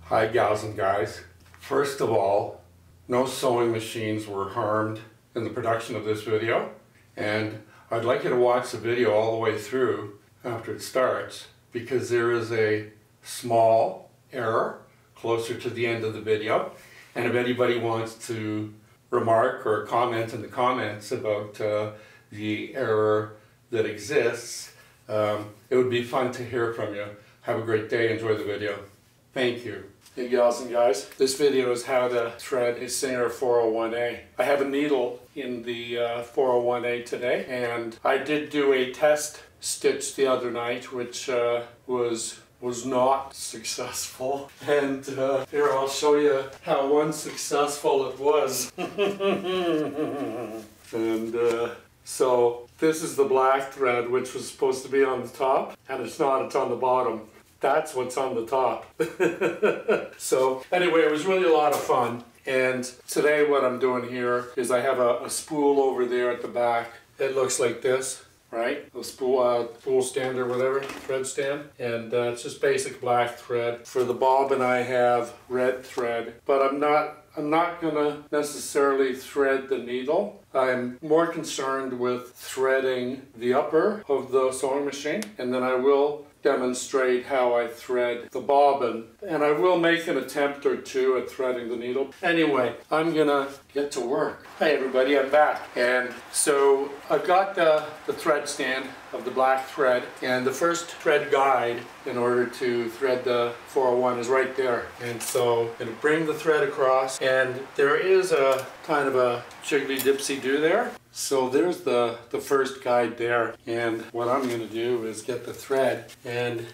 Hi gals and guys. First of all, no sewing machines were harmed in the production of this video, and I'd like you to watch the video all the way through after it starts because there is a small error closer to the end of the video, and if anybody wants to remark or comment in the comments about the error that exists, it would be fun to hear from you. Have a great day, enjoy the video. Thank you. Hey gals and guys, this video is how to thread a Singer 401A. I have a needle in the 401A today, and I did do a test stitch the other night, which was not successful. And here, I'll show you how unsuccessful it was. And so this is the black thread, which was supposed to be on the top, and it's not, it's on the bottom. That's what's on the top. So anyway, it was really a lot of fun. And today what I'm doing here is I have a spool over there at the back. It looks like this, right? A spool stand or whatever, thread stand. And it's just basic black thread. For the bobbin I have red thread, but I'm not gonna necessarily thread the needle. I'm more concerned with threading the upper of the sewing machine, and then I will demonstrate how I thread the bobbin, and I will make an attempt or two at threading the needle. Anyway, I'm gonna get to work. Hi everybody, I'm back. And so I've got the thread stand of the black thread, and the first thread guide in order to thread the 401 is right there. And so I'm gonna bring the thread across, and there is a kind of a jiggly dipsy do there. So there's the first guide there, and what I'm going to do is get the thread, and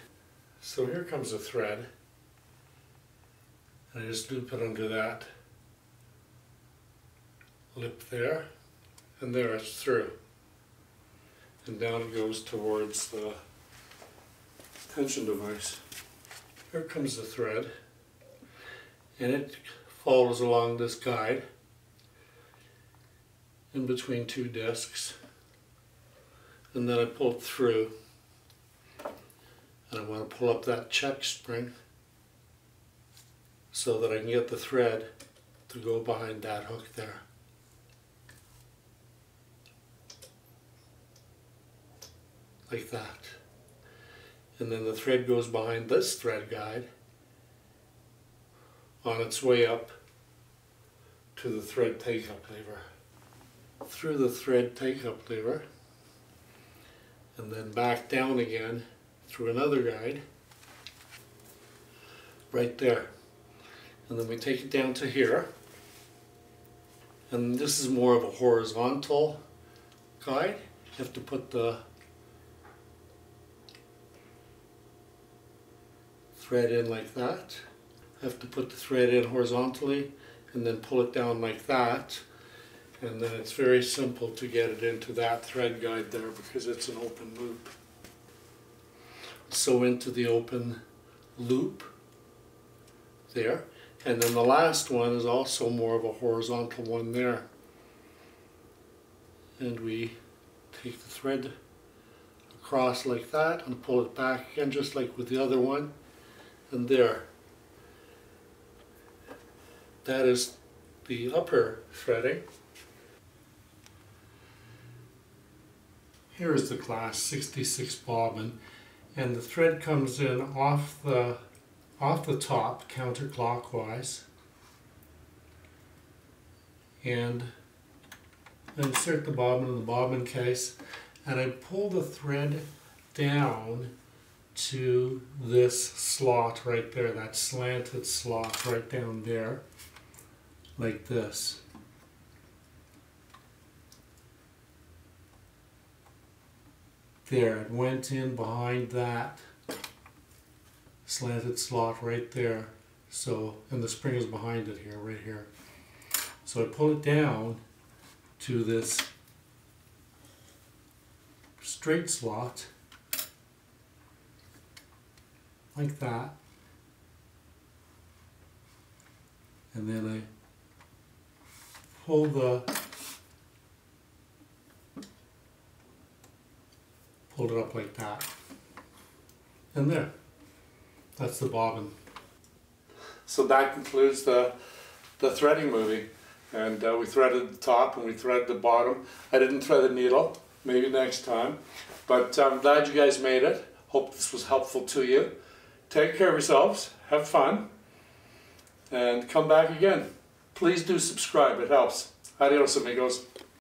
so here comes the thread, and I just loop it under that lip there, and there it's through, and down it goes towards the tension device. Here comes the thread, and it follows along this guide in between two discs, and then I pull it through, and I want to pull up that check spring so that I can get the thread to go behind that hook there. Like that. And then the thread goes behind this thread guide on its way up to the thread take-up lever. Through the thread take-up lever, and then back down again through another guide right there, and then we take it down to here, and this is more of a horizontal guide. You have to put the thread in like that. I have to put the thread in horizontally and then pull it down like that. And then it's very simple to get it into that thread guide there because it's an open loop. So into the open loop there. And then the last one is also more of a horizontal one there. And we take the thread across like that and pull it back again just like with the other one. And there. That is the upper threading. Here is the class 66 bobbin, and the thread comes in off the top counterclockwise, and I insert the bobbin in the bobbin case, and I pull the thread down to this slot right there, that slanted slot right down there, like this. There, it went in behind that slanted slot right there. So, and the spring is behind it here, right here. So I pull it down to this straight slot, like that. And then I pull it up like that. And there. That's the bobbin. So that concludes the threading movie. And we threaded the top and we threaded the bottom. I didn't thread the needle, maybe next time. But I'm glad you guys made it. Hope this was helpful to you. Take care of yourselves, have fun, and come back again. Please do subscribe, it helps. Adios, amigos.